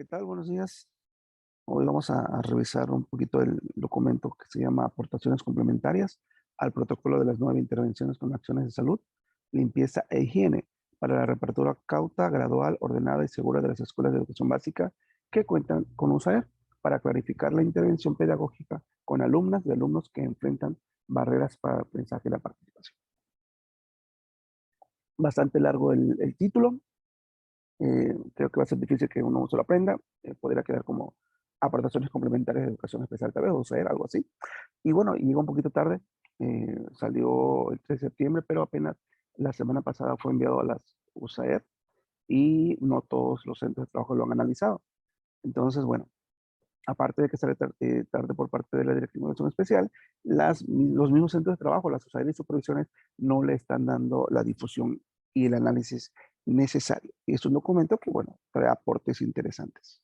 ¿Qué tal? Buenos días. Hoy vamos a revisar un poquito el documento que se llama Aportaciones complementarias al protocolo de las 9 intervenciones con acciones de salud, limpieza e higiene para la reapertura cauta, gradual, ordenada y segura de las escuelas de educación básica que cuentan con USAER para clarificar la intervención pedagógica con alumnas y alumnos que enfrentan barreras para el aprendizaje y la participación. Bastante largo el título. Creo que va a ser difícil que uno se lo aprenda. Podría quedar como aportaciones complementarias de educación especial, tal vez, o sea, algo así. Y bueno, llegó un poquito tarde. Salió el 3 de septiembre, pero apenas la semana pasada fue enviado a las USAER y no todos los centros de trabajo lo han analizado. Entonces, bueno, aparte de que sale tarde por parte de la Dirección de Educación Especial, los mismos centros de trabajo, las USAID y supervisiones, no le están dando la difusión y el análisis necesario. Y es un documento que, bueno, trae aportes interesantes.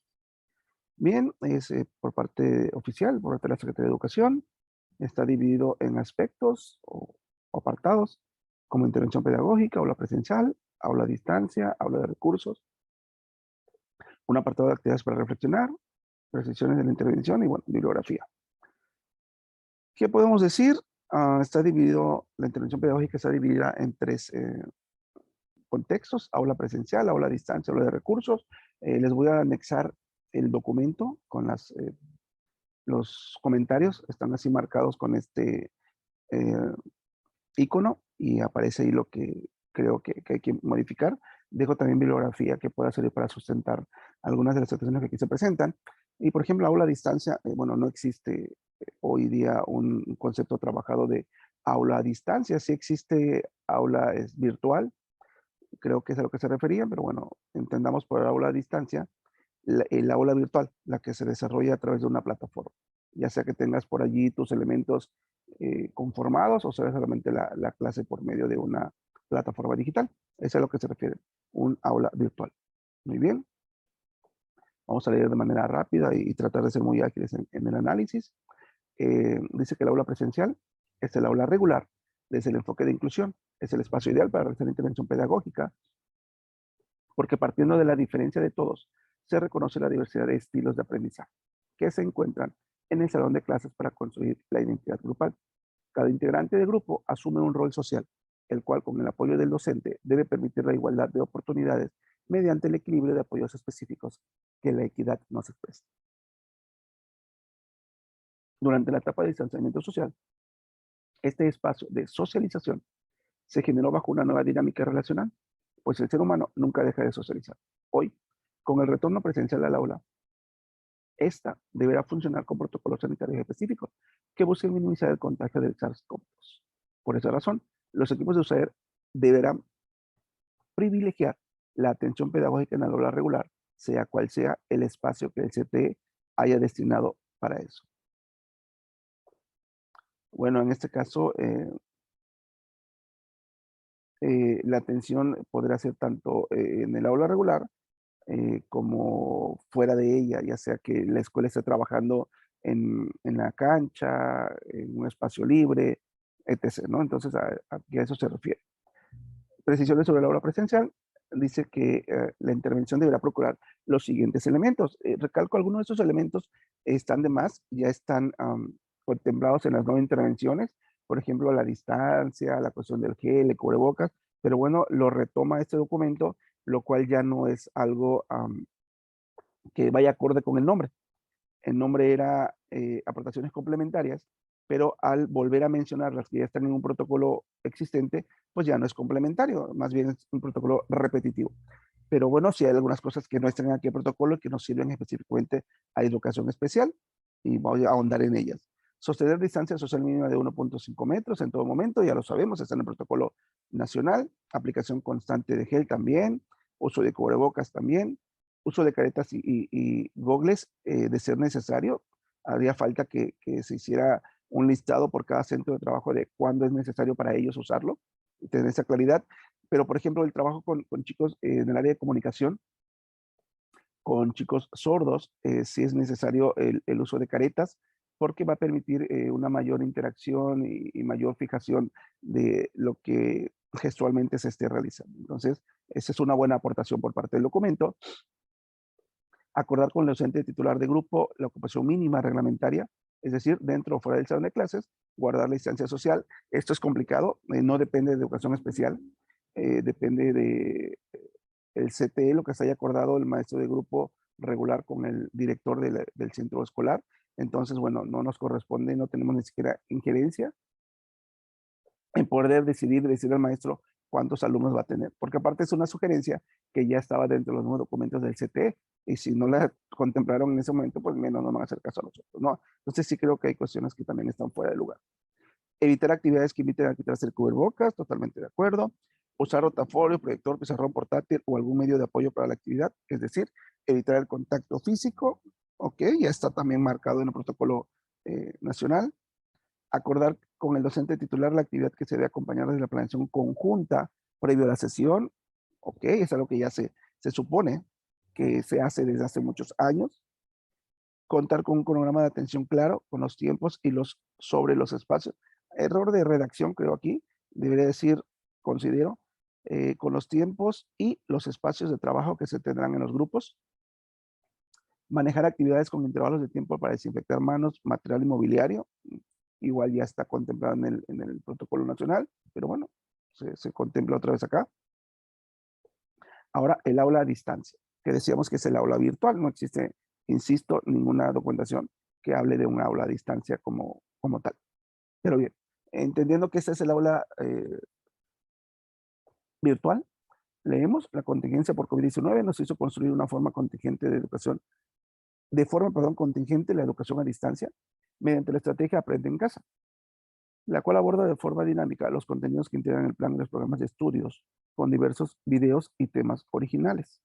Bien, es por parte oficial, por parte de la Secretaría de Educación, está dividido en aspectos o apartados, como intervención pedagógica, aula presencial, aula a distancia, aula de recursos, un apartado de actividades para reflexionar, precisiones de la intervención y, bueno, bibliografía. ¿Qué podemos decir? Está dividido, la intervención pedagógica está dividida en tres contextos: aula presencial, aula a distancia, aula de recursos. Les voy a anexar el documento con los comentarios, están así marcados con este eh, icono y aparece ahí lo que creo que hay que modificar. Dejo también bibliografía que pueda servir para sustentar algunas de las situaciones que aquí se presentan. Y por ejemplo, aula a distancia, bueno, no existe hoy día un concepto trabajado de aula a distancia. Sí existe aula virtual, creo que es a lo que se refería, pero bueno, entendamos por aula a distancia el aula virtual, la que se desarrolla a través de una plataforma, ya sea que tengas por allí tus elementos conformados o sea solamente la clase por medio de una plataforma digital. Eso es a lo que se refiere, un aula virtual. Muy bien, vamos a leer de manera rápida y tratar de ser muy ágiles en el análisis. Dice que el aula presencial es el aula regular, desde el enfoque de inclusión, es el espacio ideal para realizar intervención pedagógica, porque partiendo de la diferencia de todos, se reconoce la diversidad de estilos de aprendizaje que se encuentran en el salón de clases para construir la identidad grupal. Cada integrante del grupo asume un rol social, el cual con el apoyo del docente debe permitir la igualdad de oportunidades mediante el equilibrio de apoyos específicos que la equidad nos expresa. Durante la etapa de distanciamiento social, este espacio de socialización se generó bajo una nueva dinámica relacional, pues el ser humano nunca deja de socializar. Hoy, con el retorno presencial al aula, esta deberá funcionar con protocolos sanitarios específicos que busquen minimizar el contagio del SARS-CoV-2. Por esa razón, los equipos de USAER deberán privilegiar la atención pedagógica en el aula regular, sea cual sea el espacio que el CTE haya destinado para eso. Bueno, en este caso, la atención podrá ser tanto en el aula regular como fuera de ella, ya sea que la escuela esté trabajando en la cancha, en un espacio libre, etc., ¿no? Entonces, a eso se refiere. Precisiones sobre la aula presencial, dice que la intervención deberá procurar los siguientes elementos. Recalco, algunos de estos elementos están de más, ya están contemplados en las 9 intervenciones, por ejemplo, la distancia, la cuestión del gel, el cubrebocas, pero bueno, lo retoma este documento, lo cual ya no es algo que vaya acorde con el nombre. El nombre era aportaciones complementarias, pero al volver a mencionar las que ya están en un protocolo existente, pues ya no es complementario, más bien es un protocolo repetitivo. Pero bueno, sí hay algunas cosas que no están aquí en el protocolo y que nos sirven específicamente a educación especial y voy a ahondar en ellas. Sostener distancia social mínima de 1.5 metros en todo momento, ya lo sabemos, está en el protocolo nacional. Aplicación constante de gel también, uso de cubrebocas también, uso de caretas y gogles de ser necesario. Haría falta que se hiciera un listado por cada centro de trabajo de cuándo es necesario para ellos usarlo, y tener esa claridad. Pero, por ejemplo, el trabajo con chicos en el área de comunicación, con chicos sordos, sí es necesario el uso de caretas, porque va a permitir una mayor interacción y mayor fijación de lo que gestualmente se esté realizando. Entonces, esa es una buena aportación por parte del documento. Acordar con el docente titular de grupo la ocupación mínima reglamentaria, es decir, dentro o fuera del salón de clases, guardar la distancia social. Esto es complicado, no depende de educación especial, depende de el CTE, lo que se haya acordado el maestro de grupo regular con el director del centro escolar. Entonces, bueno, no nos corresponde, no tenemos ni siquiera injerencia en poder decidir, decir al maestro cuántos alumnos va a tener, porque aparte es una sugerencia que ya estaba dentro de los nuevos documentos del CTE, y si no la contemplaron en ese momento, pues menos nos van a hacer caso a nosotros, ¿no? Entonces sí creo que hay cuestiones que también están fuera de lugar. Evitar actividades que inviten a quitarse el cubrebocas, totalmente de acuerdo. Usar rotafolio, proyector, pizarrón portátil o algún medio de apoyo para la actividad, es decir, evitar el contacto físico, ok, ya está también marcado en el protocolo nacional. Acordar con el docente titular la actividad que se debe acompañar de la planeación conjunta previo a la sesión, ok, es algo que ya se supone que se hace desde hace muchos años. Contar con un cronograma de atención claro, con los tiempos y sobre los espacios. Error de redacción, creo aquí, debería decir, considero, con los tiempos y los espacios de trabajo que se tendrán en los grupos. Manejar actividades con intervalos de tiempo para desinfectar manos, material inmobiliario. Igual ya está contemplado en el protocolo nacional, pero bueno, se contempla otra vez acá. Ahora, el aula a distancia, que decíamos que es el aula virtual, no existe, insisto, ninguna documentación que hable de un aula a distancia como tal. Pero bien, entendiendo que ese es el aula virtual, leemos, la contingencia por COVID-19 nos hizo construir una forma contingente de educación, contingente la educación a distancia, mediante la estrategia Aprende en Casa, la cual aborda de forma dinámica los contenidos que integran el plan de los programas de estudios, con diversos videos y temas originales.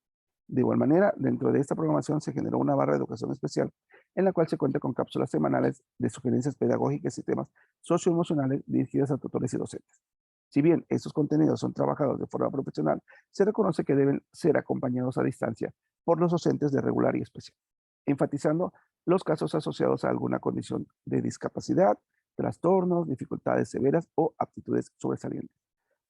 De igual manera, dentro de esta programación se generó una barra de educación especial, en la cual se cuenta con cápsulas semanales de sugerencias pedagógicas y temas socioemocionales dirigidas a tutores y docentes. Si bien estos contenidos son trabajados de forma profesional, se reconoce que deben ser acompañados a distancia por los docentes de regular y especial, enfatizando los casos asociados a alguna condición de discapacidad, trastornos, dificultades severas o aptitudes sobresalientes,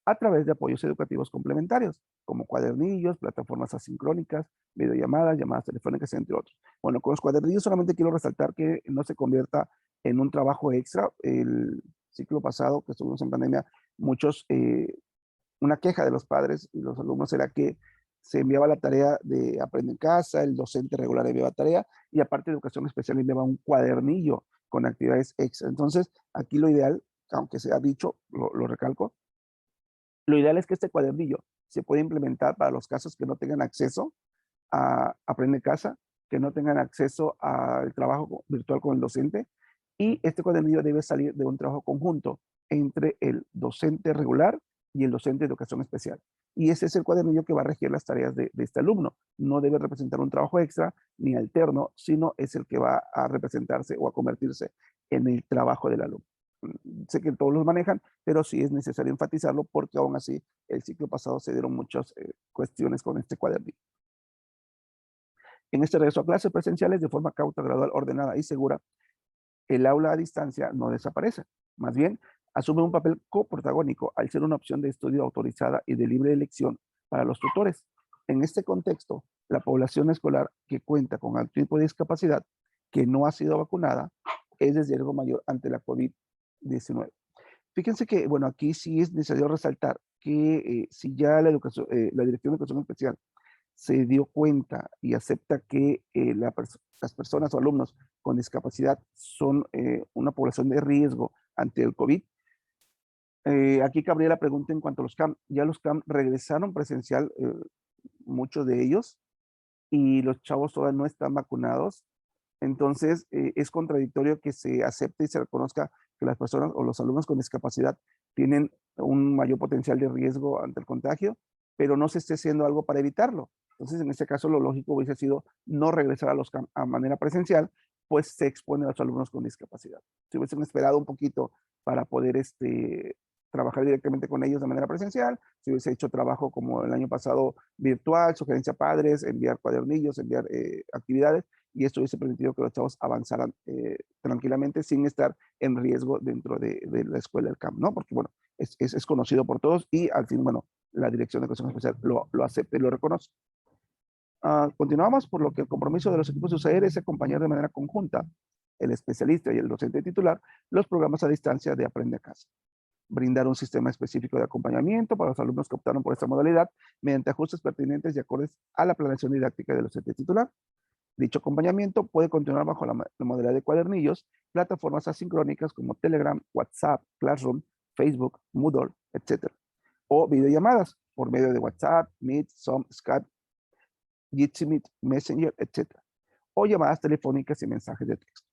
a través de apoyos educativos complementarios, como cuadernillos, plataformas asincrónicas, videollamadas, llamadas telefónicas, entre otros. Bueno, con los cuadernillos solamente quiero resaltar que no se convierta en un trabajo extra. El ciclo pasado que estuvimos en pandemia, muchos, una queja de los padres y los alumnos era que se enviaba la tarea de Aprende en Casa, el docente regular enviaba tarea y aparte de educación especial enviaba un cuadernillo con actividades extra. Entonces, aquí lo ideal, aunque se ha dicho, lo recalco, lo ideal es que este cuadernillo se pueda implementar para los casos que no tengan acceso a Aprende en Casa, que no tengan acceso al trabajo virtual con el docente, y este cuadernillo debe salir de un trabajo conjunto entre el docente regular y el docente de educación especial. Y ese es el cuadernillo que va a regir las tareas de este alumno. No debe representar un trabajo extra ni alterno, sino es el que va a representarse o a convertirse en el trabajo del alumno. Sé que todos los manejan, pero sí es necesario enfatizarlo porque aún así el ciclo pasado se dieron muchas cuestiones con este cuadernillo. En este regreso a clases presenciales de forma cauta, gradual, ordenada y segura, el aula a distancia no desaparece. Más bien, asume un papel coprotagónico al ser una opción de estudio autorizada y de libre elección para los tutores. En este contexto, la población escolar que cuenta con algún tipo de discapacidad que no ha sido vacunada es de riesgo mayor ante la COVID-19. Fíjense que, bueno, aquí sí es necesario resaltar que si ya la Dirección de Educación Especial se dio cuenta y acepta que las personas o alumnos con discapacidad son una población de riesgo ante el COVID. Aquí cabría la pregunta en cuanto a los CAM. Ya los CAM regresaron presencial, muchos de ellos, y los chavos todavía no están vacunados. Entonces, es contradictorio que se acepte y se reconozca que las personas o los alumnos con discapacidad tienen un mayor potencial de riesgo ante el contagio, pero no se esté haciendo algo para evitarlo. Entonces, en este caso, lo lógico hubiese sido no regresar a manera presencial, pues se expone a los alumnos con discapacidad. Si hubiesen esperado un poquito para poder trabajar directamente con ellos de manera presencial, si hubiese hecho trabajo como el año pasado virtual, sugerencia a padres, enviar cuadernillos, enviar actividades, y esto hubiese permitido que los chavos avanzaran tranquilamente sin estar en riesgo dentro de la escuela del CAM, ¿no? Porque, bueno, es conocido por todos y al fin, bueno, la Dirección de Educación Especial lo acepta y lo reconoce. Continuamos, por lo que el compromiso de los equipos de USAER es acompañar de manera conjunta el especialista y el docente titular los programas a distancia de Aprende a Casa. Brindar un sistema específico de acompañamiento para los alumnos que optaron por esta modalidad mediante ajustes pertinentes y acordes a la planeación didáctica del docente titular. Dicho acompañamiento puede continuar bajo la modalidad de cuadernillos, plataformas asincrónicas como Telegram, WhatsApp, Classroom, Facebook, Moodle, etc. O videollamadas por medio de WhatsApp, Meet, Zoom, Skype, Jitsi Meet, Messenger, etc. O llamadas telefónicas y mensajes de texto.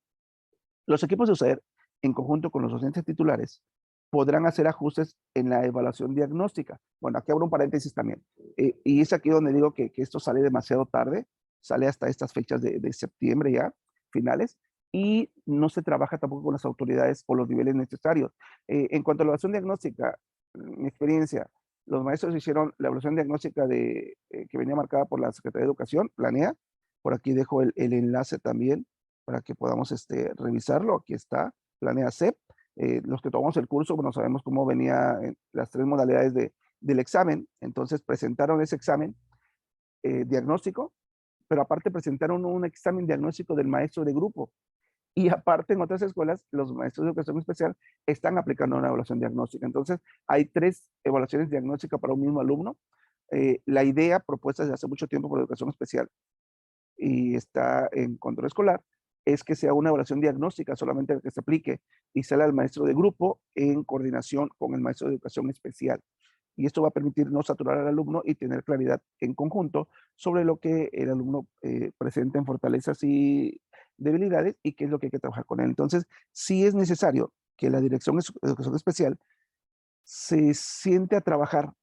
Los equipos de USAER, en conjunto con los docentes titulares, podrán hacer ajustes en la evaluación diagnóstica. Bueno, aquí abro un paréntesis también. Y es aquí donde digo que esto sale demasiado tarde, sale hasta estas fechas de septiembre ya, finales, y no se trabaja tampoco con las autoridades o los niveles necesarios. En cuanto a la evaluación diagnóstica, mi experiencia, los maestros hicieron la evaluación diagnóstica que venía marcada por la Secretaría de Educación, Planea. Por aquí dejo el enlace también para que podamos revisarlo. Aquí está, Planea CEP. Los que tomamos el curso, bueno, sabemos cómo venía las tres modalidades del examen. Entonces presentaron ese examen diagnóstico, pero aparte presentaron un examen diagnóstico del maestro de grupo. Y aparte, en otras escuelas, los maestros de educación especial están aplicando una evaluación diagnóstica. Entonces, hay tres evaluaciones diagnósticas para un mismo alumno. La idea propuesta desde hace mucho tiempo por educación especial y está en control escolar es que sea una evaluación diagnóstica solamente que se aplique y sale al maestro de grupo en coordinación con el maestro de educación especial. Y esto va a permitir no saturar al alumno y tener claridad en conjunto sobre lo que el alumno presenta en fortalezas y debilidades y qué es lo que hay que trabajar con él. Entonces, sí es necesario que la dirección de educación especial se siente a trabajar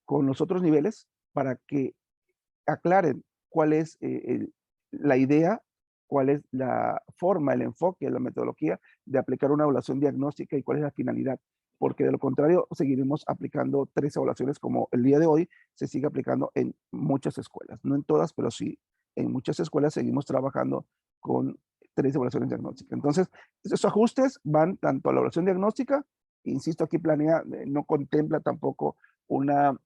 con los otros niveles para que aclaren cuál es la idea, cuál es la forma, el enfoque, la metodología de aplicar una evaluación diagnóstica y cuál es la finalidad. Porque de lo contrario, seguiremos aplicando tres evaluaciones como el día de hoy se sigue aplicando en muchas escuelas. No en todas, pero sí en muchas escuelas seguimos trabajando con tres evaluaciones diagnósticas. Entonces, esos ajustes van tanto a la evaluación diagnóstica, insisto, aquí planea, no contempla tampoco una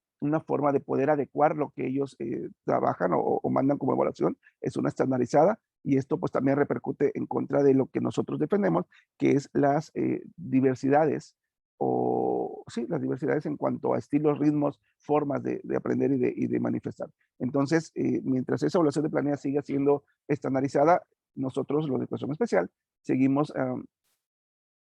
forma de poder adecuar lo que ellos trabajan o mandan como evaluación, es una estandarizada y esto pues también repercute en contra de lo que nosotros defendemos, que es las diversidades o sí, las diversidades en cuanto a estilos, ritmos, formas de aprender y de manifestar. Entonces, mientras esa evaluación de planea siga siendo estandarizada, nosotros, los de educación especial, seguimos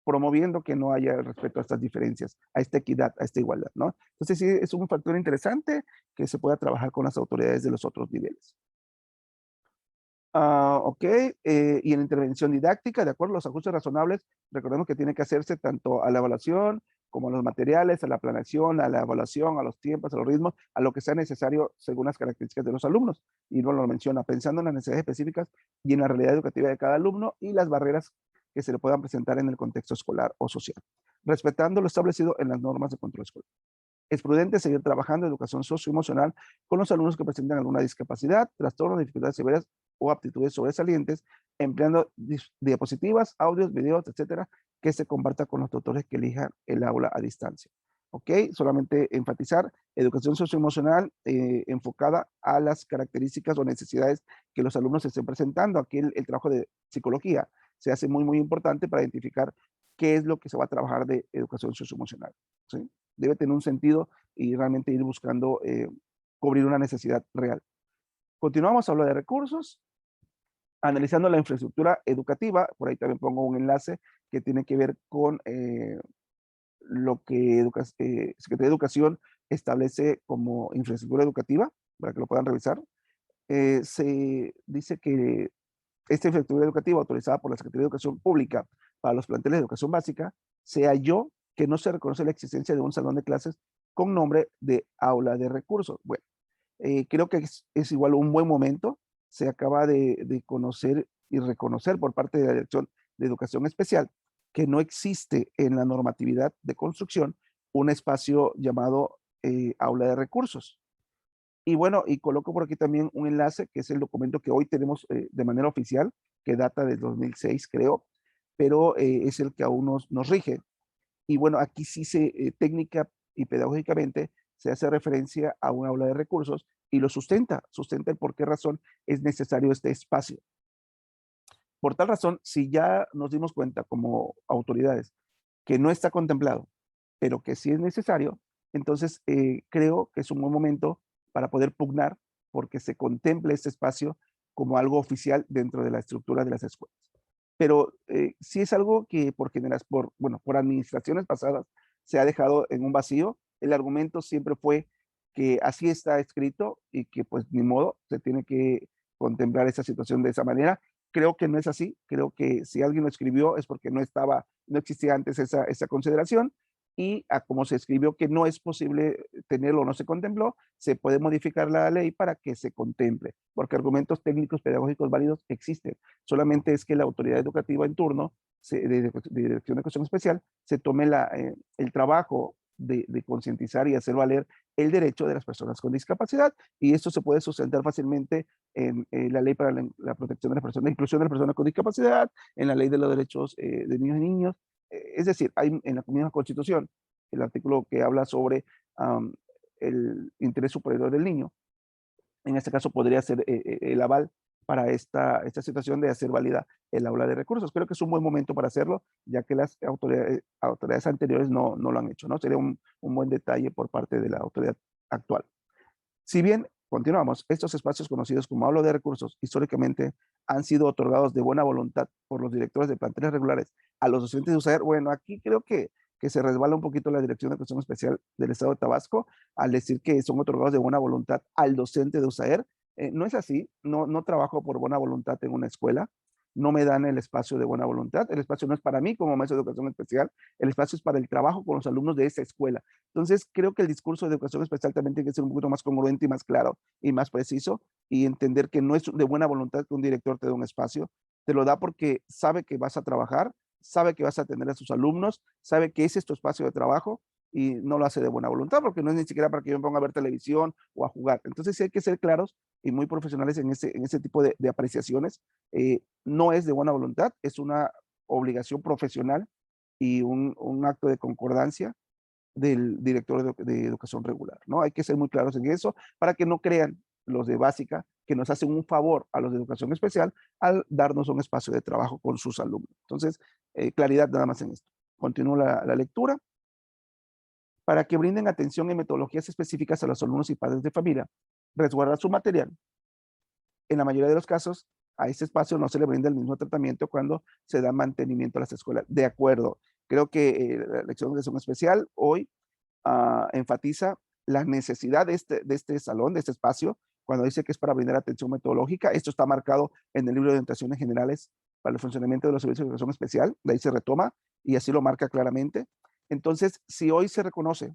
promoviendo que no haya respeto a estas diferencias, a esta equidad, a esta igualdad, ¿no? Entonces sí, es un factor interesante que se pueda trabajar con las autoridades de los otros niveles. Ok, y en intervención didáctica, de acuerdo a los ajustes razonables, recordemos que tiene que hacerse tanto a la evaluación como a los materiales, a la planeación, a la evaluación, a los tiempos, a los ritmos, a lo que sea necesario según las características de los alumnos. Y no lo menciona, pensando en las necesidades específicas y en la realidad educativa de cada alumno y las barreras que se le puedan presentar en el contexto escolar o social, respetando lo establecido en las normas de control escolar. Es prudente seguir trabajando en educación socioemocional con los alumnos que presentan alguna discapacidad, trastornos, dificultades severas o aptitudes sobresalientes, empleando diapositivas, audios, videos, etcétera, que se comparta con los tutores que elijan el aula a distancia. ¿Ok? Solamente enfatizar educación socioemocional enfocada a las características o necesidades que los alumnos estén presentando. Aquí el trabajo de psicología se hace muy, muy importante para identificar qué es lo que se va a trabajar de educación socioemocional. ¿Sí? Debe tener un sentido y realmente ir buscando cubrir una necesidad real. Continuamos a hablar de recursos, analizando la infraestructura educativa, por ahí también pongo un enlace que tiene que ver con lo que Secretaría de Educación establece como infraestructura educativa, para que lo puedan revisar. Se dice que esta infraestructura educativa autorizada por la Secretaría de Educación Pública para los planteles de educación básica se halló que no se reconoce la existencia de un salón de clases con nombre de aula de recursos. Bueno, creo que es igual un buen momento. Se acaba de conocer y reconocer por parte de la Dirección de Educación Especial que no existe en la normatividad de construcción un espacio llamado aula de recursos. Y bueno, y coloco por aquí también un enlace, que es el documento que hoy tenemos de manera oficial, que data del 2006, creo, pero es el que aún nos rige. Y bueno, aquí sí técnica y pedagógicamente se hace referencia a un aula de recursos y lo sustenta el por qué razón es necesario este espacio. Por tal razón, si ya nos dimos cuenta como autoridades que no está contemplado, pero que sí es necesario, entonces creo que es un buen momento para poder pugnar porque se contemple este espacio como algo oficial dentro de la estructura de las escuelas. Pero sí es algo que bueno, por administraciones pasadas se ha dejado en un vacío. El argumento siempre fue que así está escrito y que pues ni modo, se tiene que contemplar esa situación de esa manera. Creo que no es así, creo que si alguien lo escribió es porque no existía antes esa consideración y a como se escribió que no es posible tenerlo o no se contempló, se puede modificar la ley para que se contemple, porque argumentos técnicos pedagógicos válidos existen. Solamente es que la autoridad educativa en turno, de Dirección de Educación Especial, se tome el trabajo de concientizar y hacer valer el derecho de las personas con discapacidad, y esto se puede sustentar fácilmente en la ley para la protección de las personas, la inclusión de las personas con discapacidad, en la ley de los derechos de niños y niños. Es decir, hay en la misma Constitución el artículo que habla sobre el interés superior del niño. En este caso podría ser el aval para esta situación de hacer válida el aula de recursos. Creo que es un buen momento para hacerlo, ya que las autoridades anteriores no lo han hecho, ¿no? Sería un buen detalle por parte de la autoridad actual. Si bien, continuamos, estos espacios conocidos como aula de recursos históricamente han sido otorgados de buena voluntad por los directores de planteles regulares a los docentes de USAER, bueno, aquí creo que se resbala un poquito la Dirección de Educación Especial del Estado de Tabasco al decir que son otorgados de buena voluntad al docente de USAER. No es así, no trabajo por buena voluntad en una escuela, no me dan el espacio de buena voluntad, el espacio no es para mí como maestro de educación especial, el espacio es para el trabajo con los alumnos de esa escuela. Entonces, creo que el discurso de educación especial también tiene que ser un poquito más congruente y más claro y más preciso y entender que no es de buena voluntad que un director te dé un espacio, te lo da porque sabe que vas a trabajar, sabe que vas a atender a sus alumnos, sabe que ese es tu espacio de trabajo y no lo hace de buena voluntad porque no es ni siquiera para que yo me ponga a ver televisión o a jugar. Entonces, sí hay que ser claros y muy profesionales en ese tipo de apreciaciones. No es de buena voluntad, es una obligación profesional y un acto de concordancia del director de educación regular, ¿no? Hay que ser muy claros en eso para que no crean los de básica que nos hacen un favor a los de educación especial al darnos un espacio de trabajo con sus alumnos. Entonces, claridad nada más en esto. Continúo la lectura. Para que brinden atención y metodologías específicas a los alumnos y padres de familia, resguardar su material. En la mayoría de los casos, a este espacio no se le brinda el mismo tratamiento cuando se da mantenimiento a las escuelas. De acuerdo. Creo que la lección de educación especial hoy enfatiza la necesidad de este salón, de este espacio, cuando dice que es para brindar atención metodológica. Esto está marcado en el libro de orientaciones generales para el funcionamiento de los servicios de educación especial. De ahí se retoma y así lo marca claramente. Entonces, si hoy se reconoce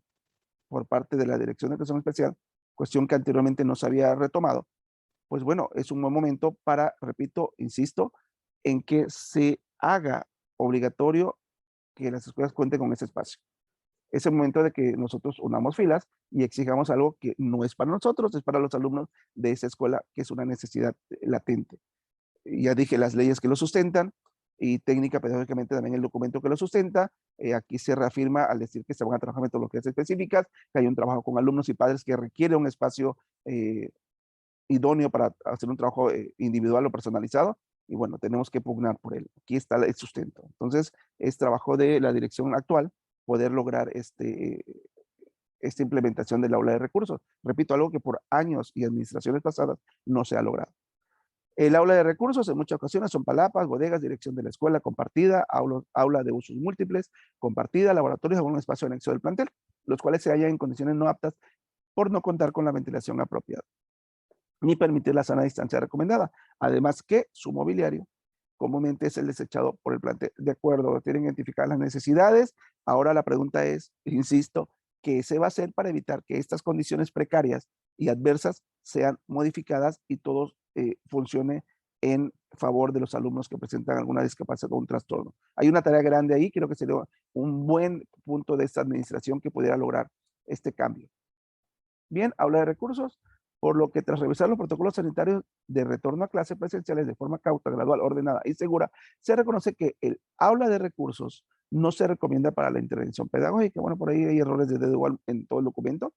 por parte de la Dirección de Educación Especial, cuestión que anteriormente no se había retomado, pues bueno, es un buen momento para, repito, insisto, en que se haga obligatorio que las escuelas cuenten con ese espacio. Es el momento de que nosotros unamos filas y exijamos algo que no es para nosotros, es para los alumnos de esa escuela, que es una necesidad latente. Ya dije las leyes que lo sustentan y técnica pedagógicamente también el documento que lo sustenta. Aquí se reafirma al decir que se van a trabajar metodologías específicas, que hay un trabajo con alumnos y padres que requiere un espacio idóneo para hacer un trabajo individual o personalizado. Y bueno, tenemos que pugnar por él. Aquí está el sustento. Entonces, es trabajo de la dirección actual poder lograr esta implementación del aula de recursos. Repito, algo que por años y administraciones pasadas no se ha logrado. El aula de recursos en muchas ocasiones son palapas, bodegas, dirección de la escuela compartida, aula de usos múltiples, compartida, laboratorios o un espacio anexo del plantel, los cuales se hallan en condiciones no aptas por no contar con la ventilación apropiada, ni permitir la sana distancia recomendada. Además que su mobiliario comúnmente es el desechado por el plantel. De acuerdo, tienen identificar las necesidades. Ahora la pregunta es, insisto, ¿qué se va a hacer para evitar que estas condiciones precarias y adversas sean modificadas y todo funcione en favor de los alumnos que presentan alguna discapacidad o un trastorno? Hay una tarea grande ahí, creo que sería un buen punto de esta administración que pudiera lograr este cambio. Bien, habla de recursos, por lo que tras revisar los protocolos sanitarios de retorno a clases presenciales de forma cauta, gradual, ordenada y segura, se reconoce que el aula de recursos no se recomienda para la intervención pedagógica. Bueno, por ahí hay errores de dedo en todo el documento.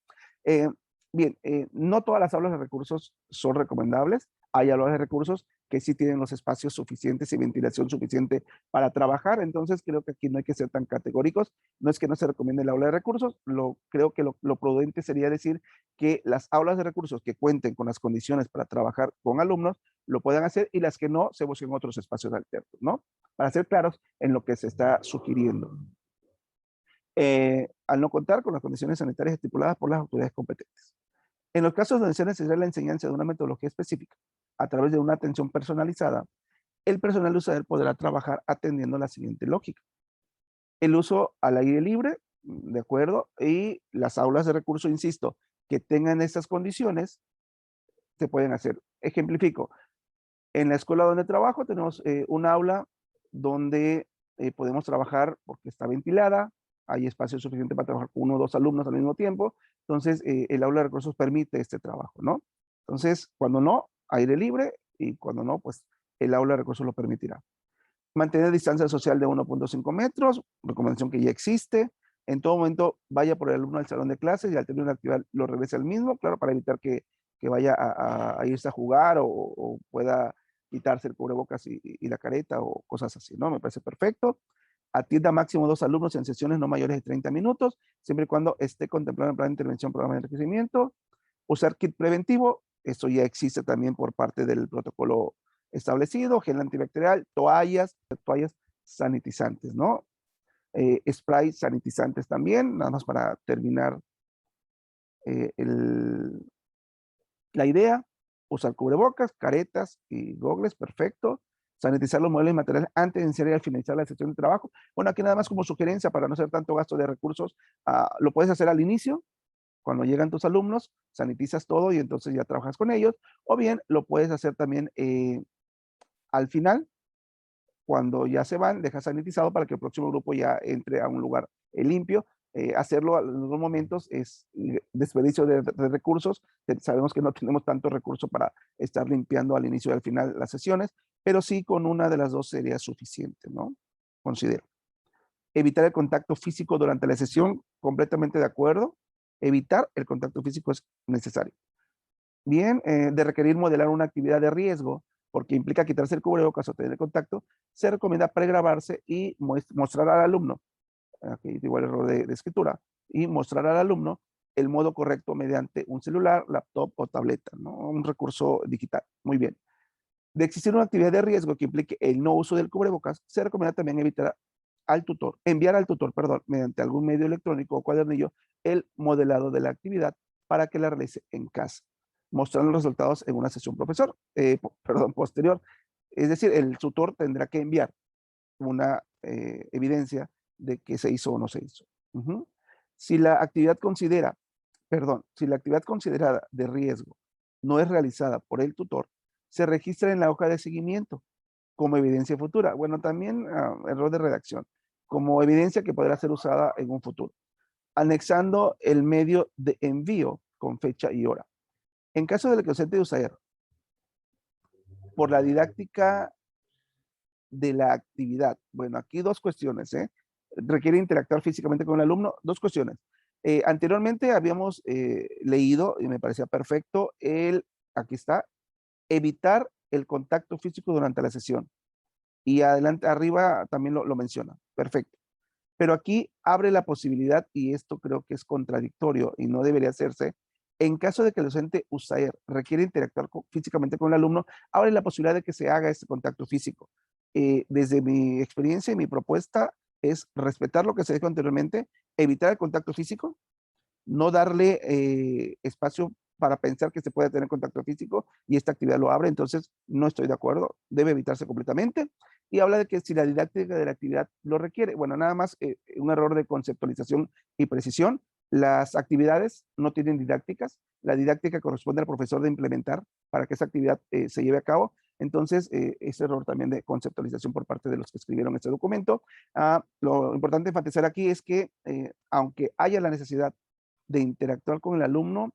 Eh, Bien, no todas las aulas de recursos son recomendables. Hay aulas de recursos que sí tienen los espacios suficientes y ventilación suficiente para trabajar. Entonces, creo que aquí no hay que ser tan categóricos. No es que no se recomiende el aula de recursos. Creo que lo prudente sería decir que las aulas de recursos que cuenten con las condiciones para trabajar con alumnos lo puedan hacer y las que no, se busquen otros espacios alternos, ¿no? Para ser claros en lo que se está sugiriendo. Al no contar con las condiciones sanitarias estipuladas por las autoridades competentes. En los casos donde sea necesaria la enseñanza de una metodología específica a través de una atención personalizada, el personal usuario podrá trabajar atendiendo la siguiente lógica. El uso al aire libre, de acuerdo, y las aulas de recurso, insisto, que tengan estas condiciones, se pueden hacer. Ejemplifico, en la escuela donde trabajo tenemos un aula donde podemos trabajar porque está ventilada, hay espacio suficiente para trabajar con 1 o 2 alumnos al mismo tiempo, entonces el aula de recursos permite este trabajo, ¿no? Entonces, cuando no, aire libre, y cuando no, pues el aula de recursos lo permitirá. Mantener distancia social de 1.5 metros, recomendación que ya existe. En todo momento vaya por el alumno al salón de clases y al tener una actividad lo regrese al mismo, claro, para evitar que vaya a irse a jugar o pueda quitarse el cubrebocas y la careta o cosas así, ¿no? Me parece perfecto. Atienda máximo 2 alumnos en sesiones no mayores de 30 minutos, siempre y cuando esté contemplado en el plan de intervención, programa de enriquecimiento. Usar kit preventivo, eso ya existe también por parte del protocolo establecido, gel antibacterial, toallas sanitizantes, ¿no? Spray sanitizantes también, nada más para terminar eh, el, la idea. Usar cubrebocas, caretas y gogles, perfecto. Sanitizar los muebles y materiales antes de iniciar y al finalizar la sesión de trabajo. Bueno, aquí nada más como sugerencia para no hacer tanto gasto de recursos, lo puedes hacer al inicio, cuando llegan tus alumnos, sanitizas todo y entonces ya trabajas con ellos, o bien lo puedes hacer también al final, cuando ya se van, dejas sanitizado para que el próximo grupo ya entre a un lugar limpio. Hacerlo en los momentos es desperdicio de recursos. Sabemos que no tenemos tanto recurso para estar limpiando al inicio y al final las sesiones, pero sí con una de las dos sería suficiente, ¿no? Considero. Evitar el contacto físico durante la sesión, completamente de acuerdo. Evitar el contacto físico es necesario. Bien, de requerir modelar una actividad de riesgo, porque implica quitarse el cubrebocas o tener contacto, se recomienda pregrabarse y mostrar al alumno, aquí igual error de escritura, y mostrar al alumno el modo correcto mediante un celular, laptop o tableta, ¿no? Un recurso digital. Muy bien. De existir una actividad de riesgo que implique el no uso del cubrebocas, se recomienda también enviar al tutor, perdón, mediante algún medio electrónico o cuadernillo, el modelado de la actividad para que la realice en casa, mostrando los resultados en una sesión posterior. Es decir, el tutor tendrá que enviar una evidencia de que se hizo o no se hizo. Ujú. Si la actividad si la actividad considerada de riesgo no es realizada por el tutor, se registra en la hoja de seguimiento como evidencia futura. Bueno, también error de redacción, como evidencia que podrá ser usada en un futuro, anexando el medio de envío con fecha y hora. En caso de que el docente USAER, por la didáctica de la actividad, bueno, aquí dos cuestiones, ¿eh? Requiere interactuar físicamente con el alumno, dos cuestiones. Anteriormente habíamos leído, y me parecía perfecto, aquí está, evitar el contacto físico durante la sesión. Y adelante, arriba también lo menciona. Perfecto. Pero aquí abre la posibilidad, y esto creo que es contradictorio y no debería hacerse, en caso de que el docente USAER requiere interactuar físicamente con el alumno, abre la posibilidad de que se haga este contacto físico. Desde mi experiencia y mi propuesta es respetar lo que se dijo anteriormente, evitar el contacto físico, no darle espacio para pensar que se puede tener contacto físico y esta actividad lo abre, entonces no estoy de acuerdo, debe evitarse completamente. Y habla de que si la didáctica de la actividad lo requiere, bueno, nada más un error de conceptualización y precisión, las actividades no tienen didácticas, la didáctica corresponde al profesor de implementar para que esa actividad se lleve a cabo, entonces ese error también de conceptualización por parte de los que escribieron este documento. Lo importante enfatizar aquí es que aunque haya la necesidad de interactuar con el alumno,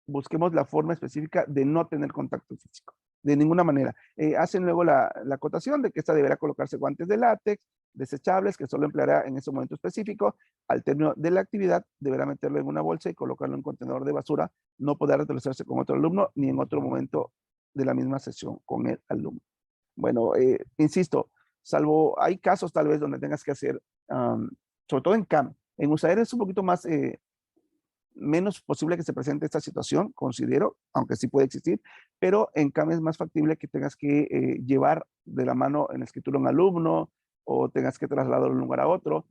busquemos la forma específica de no tener contacto físico, de ninguna manera. Hacen luego la acotación de que esta deberá colocarse guantes de látex, desechables que solo empleará en ese momento específico. Al término de la actividad, deberá meterlo en una bolsa y colocarlo en un contenedor de basura. No podrá reutilizarse con otro alumno ni en otro momento de la misma sesión con el alumno. Bueno, insisto, salvo hay casos tal vez donde tengas que hacer, sobre todo en CAM. En USAER es un poquito más, menos posible que se presente esta situación, considero, aunque sí puede existir, pero en CAM es más factible que tengas que llevar de la mano en la escritura a un alumno o tengas que trasladarlo de un lugar a otro.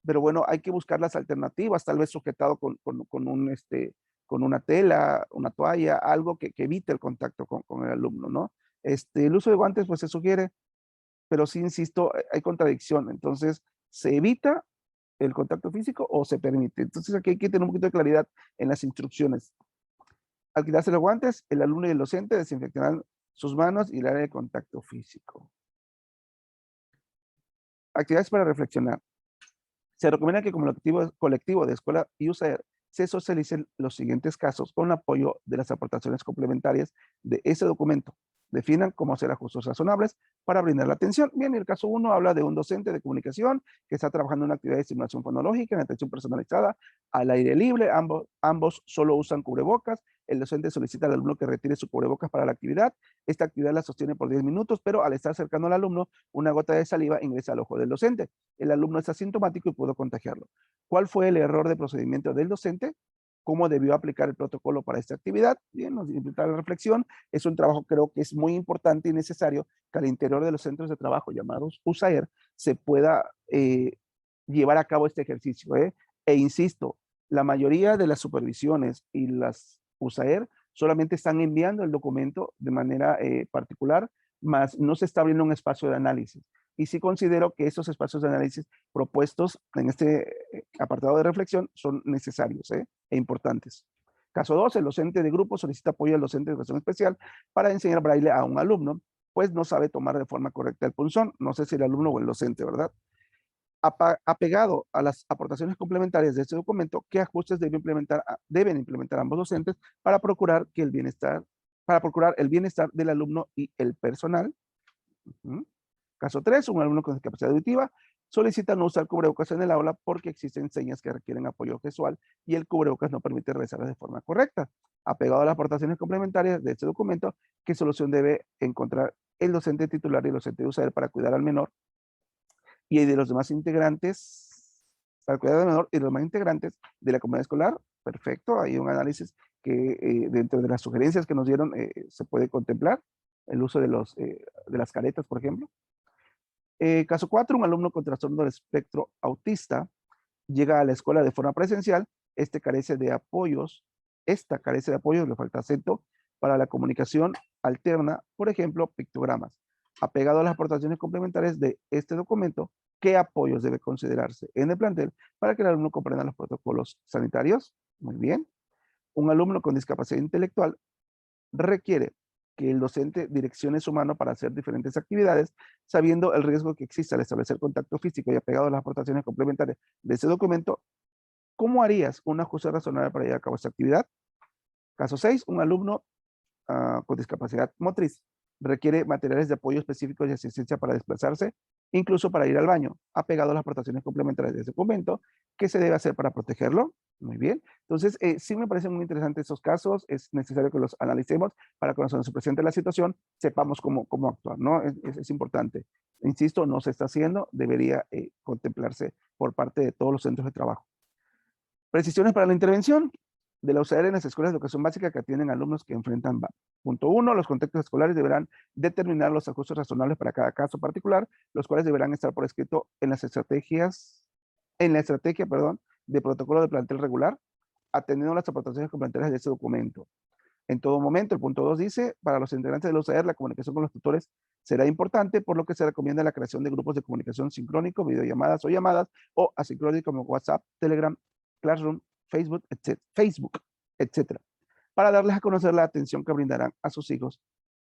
Pero bueno, hay que buscar las alternativas, tal vez sujetado con una tela, una toalla, algo que evite el contacto con el alumno, ¿no? El uso de guantes, pues se sugiere, pero sí, insisto, hay contradicción. Entonces, ¿se evita el contacto físico o se permite? Entonces, aquí hay que tener un poquito de claridad en las instrucciones. Al quitarse los guantes, el alumno y el docente desinfectarán sus manos y el área de contacto físico. Actividades para reflexionar. Se recomienda que como colectivo de escuela y USAER se socialicen los siguientes casos con apoyo de las aportaciones complementarias de ese documento. Definan cómo hacer ajustes razonables para brindar la atención. Bien, el caso 1 habla de un docente de comunicación que está trabajando en una actividad de estimulación fonológica, en atención personalizada, al aire libre. Ambos solo usan cubrebocas. El docente solicita al alumno que retire su cubrebocas para la actividad. Esta actividad la sostiene por 10 minutos, pero al estar cercano al alumno, una gota de saliva ingresa al ojo del docente. El alumno es asintomático y pudo contagiarlo. ¿Cuál fue el error de procedimiento del docente? ¿Cómo debió aplicar el protocolo para esta actividad? Bien, nos invita a la reflexión. Es un trabajo, creo que es muy importante y necesario que al interior de los centros de trabajo llamados USAER se pueda llevar a cabo este ejercicio. E insisto, la mayoría de las supervisiones y las USAER solamente están enviando el documento de manera particular, más no se está abriendo un espacio de análisis. Y sí considero que esos espacios de análisis propuestos en este apartado de reflexión son necesarios e importantes. Caso 2, el docente de grupo solicita apoyo al docente de educación especial para enseñar braille a un alumno, pues no sabe tomar de forma correcta el punzón. No sé si el alumno o el docente, ¿verdad? Apegado a las aportaciones complementarias de este documento, ¿qué ajustes deben implementar ambos docentes para procurar el bienestar del alumno y el personal? Caso 3, un alumno con discapacidad auditiva solicita no usar cubrebocas en el aula porque existen señas que requieren apoyo gestual y el cubrebocas no permite realizarlas de forma correcta. Apegado a las aportaciones complementarias de este documento, ¿qué solución debe encontrar el docente titular y el docente de USAER para cuidar al menor y de los demás integrantes, para cuidar del menor y de los demás integrantes de la comunidad escolar? Perfecto, hay un análisis que dentro de las sugerencias que nos dieron se puede contemplar el uso de las caretas, por ejemplo. Caso 4, un alumno con trastorno del espectro autista llega a la escuela de forma presencial. Esta carece de apoyos, le falta acento, para la comunicación alterna, por ejemplo, pictogramas. Apegado a las aportaciones complementarias de este documento, ¿qué apoyos debe considerarse en el plantel para que el alumno comprenda los protocolos sanitarios? Muy bien. Un alumno con discapacidad intelectual requiere que el docente direccione su mano para hacer diferentes actividades, sabiendo el riesgo que existe al establecer contacto físico y apegado a las aportaciones complementarias de ese documento. ¿Cómo harías un ajuste razonable para llevar a cabo esta actividad? Caso 6, un alumno con discapacidad motriz requiere materiales de apoyo específicos y asistencia para desplazarse, incluso para ir al baño, apegado a las aportaciones complementarias de ese documento. ¿Qué se debe hacer para protegerlo? Muy bien. Entonces, sí me parecen muy interesantes esos casos. Es necesario que los analicemos para que cuando se presente la situación sepamos cómo actuar, ¿no? Es importante. Insisto, no se está haciendo, debería contemplarse por parte de todos los centros de trabajo. Precisiones para la intervención de la USAER en las escuelas de educación básica que atienden alumnos que enfrentan BAM. Punto 1, los contextos escolares deberán determinar los ajustes razonables para cada caso particular, los cuales deberán estar por escrito en la estrategia, de protocolo de plantel regular, atendiendo las aportaciones complementarias de ese documento. En todo momento, el punto 2 dice, para los integrantes de la USAER, la comunicación con los tutores será importante, por lo que se recomienda la creación de grupos de comunicación sincrónico, videollamadas o llamadas, o asincrónico como WhatsApp, Telegram, Classroom, Facebook, etcétera, para darles a conocer la atención que brindarán a sus hijos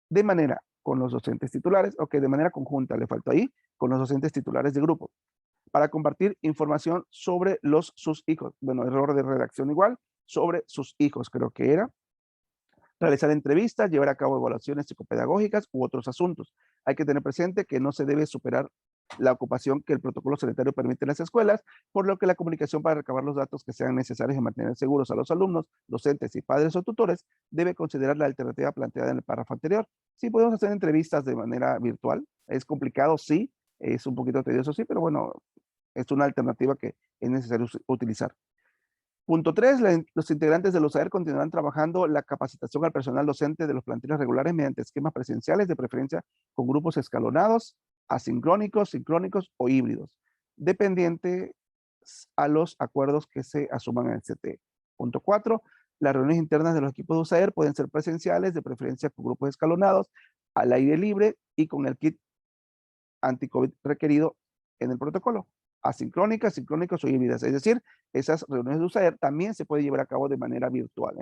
de manera con los docentes titulares, o que de manera conjunta, le faltó ahí, con los docentes titulares de grupo, para compartir información sobre sus hijos. Bueno, error de redacción igual, sobre sus hijos, creo que era. Realizar entrevistas, llevar a cabo evaluaciones psicopedagógicas u otros asuntos. Hay que tener presente que no se debe superar la ocupación que el protocolo sanitario permite en las escuelas, por lo que la comunicación para recabar los datos que sean necesarios y mantener seguros a los alumnos, docentes y padres o tutores debe considerar la alternativa planteada en el párrafo anterior. Sí, podemos hacer entrevistas de manera virtual. Es complicado, sí. Es un poquito tedioso, sí, pero bueno, es una alternativa que es necesario utilizar. Punto 3, los integrantes de los SAER continuarán trabajando la capacitación al personal docente de los planteles regulares mediante esquemas presenciales, de preferencia con grupos escalonados, asincrónicos, sincrónicos o híbridos, dependiente a los acuerdos que se asuman en el CTE. Punto 4, las reuniones internas de los equipos de USAER pueden ser presenciales, de preferencia con grupos escalonados, al aire libre y con el kit anti-COVID requerido en el protocolo. Asincrónicas, sincrónicas o híbridas. Es decir, esas reuniones de USAER también se puede llevar a cabo de manera virtual.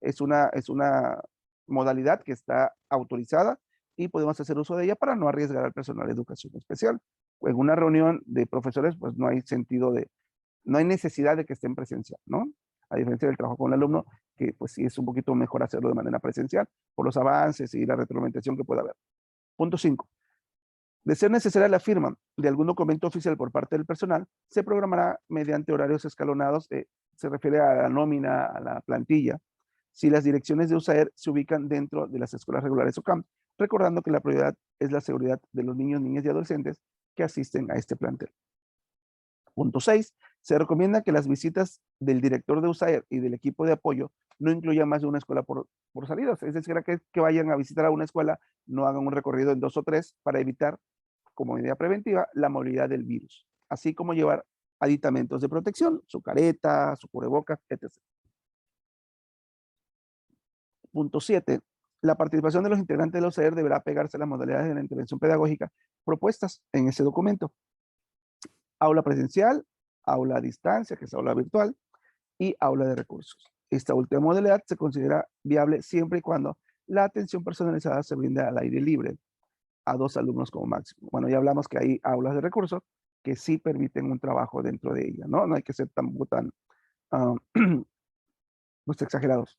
Es una modalidad que está autorizada y podemos hacer uso de ella para no arriesgar al personal de educación especial. En una reunión de profesores, pues no hay no hay necesidad de que estén presencial, ¿no? A diferencia del trabajo con el alumno, que pues sí es un poquito mejor hacerlo de manera presencial por los avances y la retroalimentación que pueda haber. Punto 5. De ser necesaria la firma de algún documento oficial por parte del personal, se programará mediante horarios escalonados, se refiere a la nómina, a la plantilla, si las direcciones de USAER se ubican dentro de las escuelas regulares o CAMP, recordando que la prioridad es la seguridad de los niños, niñas y adolescentes que asisten a este plantel. Punto 6. Se recomienda que las visitas del director de USAER y del equipo de apoyo no incluyan más de una escuela por salidas. Es decir, que vayan a visitar a una escuela, no hagan un recorrido en 2 o 3 para evitar, como medida preventiva, la movilidad del virus, así como llevar aditamentos de protección, su careta, su cubrebocas, etc. Punto 7. La participación de los integrantes de los CER deberá pegarse a las modalidades de la intervención pedagógica propuestas en ese documento. Aula presencial, aula a distancia, que es aula virtual, y aula de recursos. Esta última modalidad se considera viable siempre y cuando la atención personalizada se brinda al aire libre a 2 alumnos como máximo. Bueno, ya hablamos que hay aulas de recursos que sí permiten un trabajo dentro de ella, ¿no? No hay que ser tan uh, pues exagerados.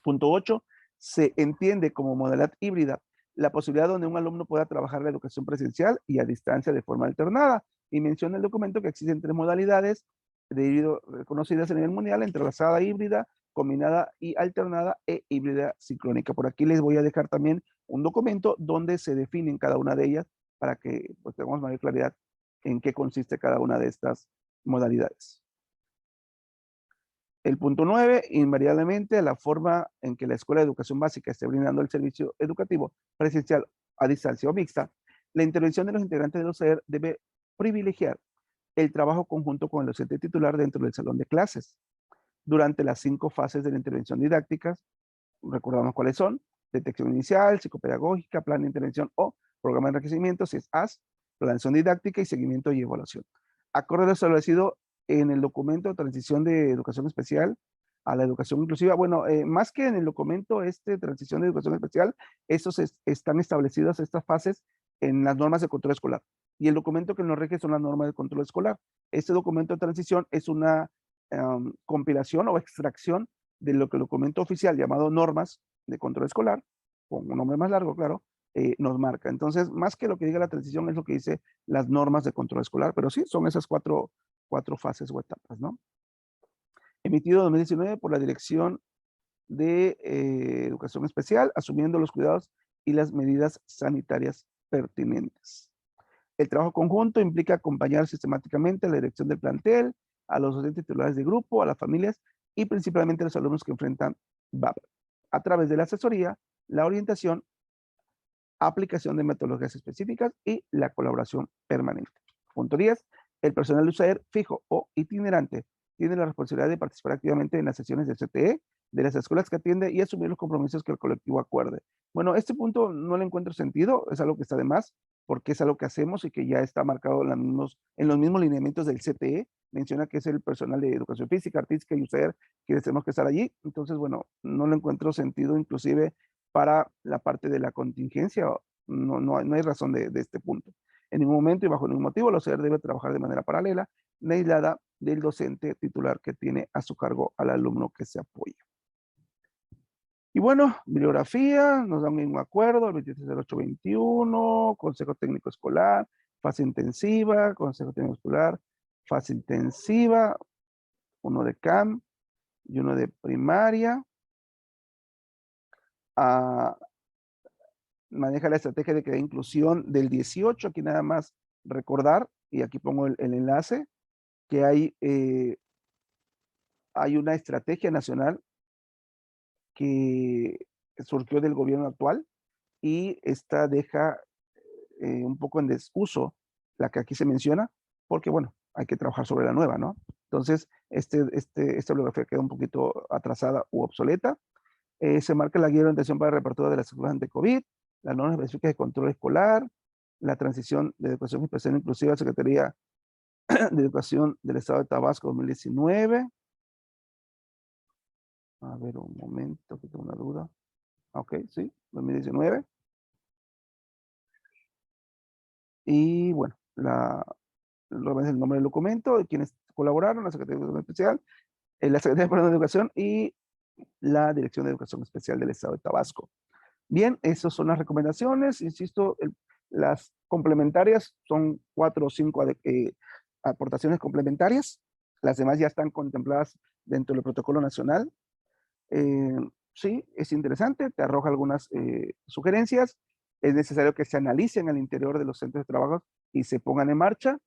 Punto 8. Se entiende como modalidad híbrida la posibilidad donde un alumno pueda trabajar la educación presencial y a distancia de forma alternada. Y menciona el documento que existen 3 modalidades de híbrido reconocidas a nivel mundial: entrelazada híbrida, combinada y alternada e híbrida sincrónica. Por aquí les voy a dejar también un documento donde se definen cada una de ellas para que pues, tengamos mayor claridad en qué consiste cada una de estas modalidades. El punto 9, invariablemente, la forma en que la Escuela de Educación Básica esté brindando el servicio educativo presencial, a distancia o mixta, la intervención de los integrantes de los CER debe privilegiar el trabajo conjunto con el docente titular dentro del salón de clases. Durante las 5 fases de la intervención didáctica, recordamos cuáles son: detección inicial, psicopedagógica, plan de intervención o programa de enriquecimiento, si es AS, planeación didáctica y seguimiento y evaluación. Acorde a lo establecido en el documento de transición de educación especial a la educación inclusiva, bueno, más que en el documento de transición de educación especial, están establecidas estas fases en las normas de control escolar. Y el documento que nos rige son las normas de control escolar. Este documento de transición es una compilación o extracción de lo que el documento oficial llamado normas de control escolar, con un nombre más largo, claro, nos marca. Entonces, más que lo que diga la transición es lo que dice las normas de control escolar, pero sí, son esas cuatro fases o etapas, ¿no? Emitido en 2019 por la Dirección de Educación Especial, asumiendo los cuidados y las medidas sanitarias pertinentes. El trabajo conjunto implica acompañar sistemáticamente a la dirección del plantel, a los docentes titulares de grupo, a las familias y principalmente a los alumnos que enfrentan VAP, a través de la asesoría, la orientación, aplicación de metodologías específicas y la colaboración permanente. Punto 10. El personal de USAER fijo o itinerante tiene la responsabilidad de participar activamente en las sesiones del CTE, de las escuelas que atiende y asumir los compromisos que el colectivo acuerde. Bueno, este punto no le encuentro sentido, es algo que está de más, porque es algo que hacemos y que ya está marcado en los mismos lineamientos del CTE. Menciona que es el personal de educación física, artística y USAER quienes tenemos que estar allí. Entonces, bueno, no le encuentro sentido inclusive para la parte de la contingencia. No hay razón de este punto. En ningún momento y bajo ningún motivo, la USAER debe trabajar de manera paralela, aislada del docente titular que tiene a su cargo al alumno que se apoya. Y bueno, bibliografía, nos dan un acuerdo, el 230821, Consejo Técnico Escolar, fase intensiva, consejo muscular, fase intensiva, uno de CAM y uno de primaria. Maneja la estrategia de inclusión del 18, aquí nada más recordar, y aquí pongo el enlace, que hay una estrategia nacional que surgió del gobierno actual y esta deja un poco en desuso la que aquí se menciona, porque bueno, hay que trabajar sobre la nueva, ¿no? Entonces, esta bibliografía queda un poquito atrasada u obsoleta. Se marca la guía de orientación para la reapertura de las escuelas ante COVID, las normas específicas de control escolar, la transición de educación especial inclusiva a la Secretaría de Educación del Estado de Tabasco 2019. A ver, un momento, que tengo una duda. Ok, sí, 2019. Y bueno, lo es el nombre del documento, de quienes colaboraron, la Secretaría de Educación Especial, la Secretaría de Educación y la Dirección de Educación Especial del Estado de Tabasco. Bien, esas son las recomendaciones. Insisto, las complementarias son 4 o 5 aportaciones complementarias. Las demás ya están contempladas dentro del protocolo nacional. Sí, es interesante, te arroja algunas sugerencias. Es necesario que se analicen al interior de los centros de trabajo y se pongan en marcha.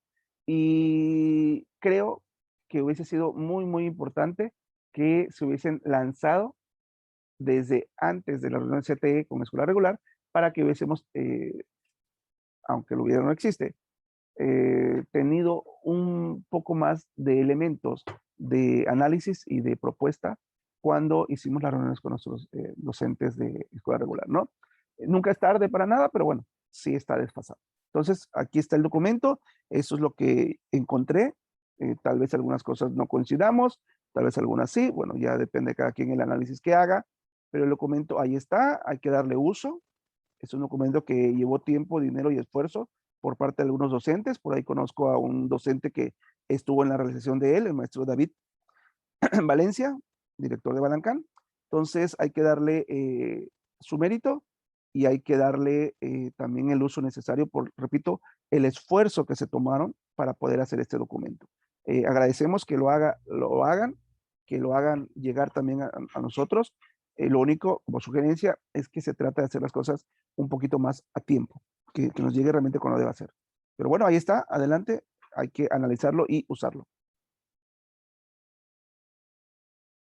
Y creo que hubiese sido muy, muy importante que se hubiesen lanzado desde antes de la reunión CTE con escuela regular para que hubiésemos, aunque el gobierno no existe, tenido un poco más de elementos de análisis y de propuesta cuando hicimos las reuniones con nuestros docentes de escuela regular, ¿no? Nunca es tarde para nada, pero bueno, sí está desfasado. Entonces, aquí está el documento, eso es lo que encontré, tal vez algunas cosas no coincidamos, tal vez algunas sí, bueno, ya depende de cada quien el análisis que haga, pero el documento ahí está, hay que darle uso, es un documento que llevó tiempo, dinero y esfuerzo por parte de algunos docentes. Por ahí conozco a un docente que estuvo en la realización de él, el maestro David Valencia, director de Balancán. Entonces hay que darle su mérito y hay que darle también el uso necesario por, repito, el esfuerzo que se tomaron para poder hacer este documento. Agradecemos que que lo hagan llegar también a nosotros. Lo único, como sugerencia, es que se trata de hacer las cosas un poquito más a tiempo, que nos llegue realmente cuando deba ser. Pero bueno, ahí está, adelante, hay que analizarlo y usarlo.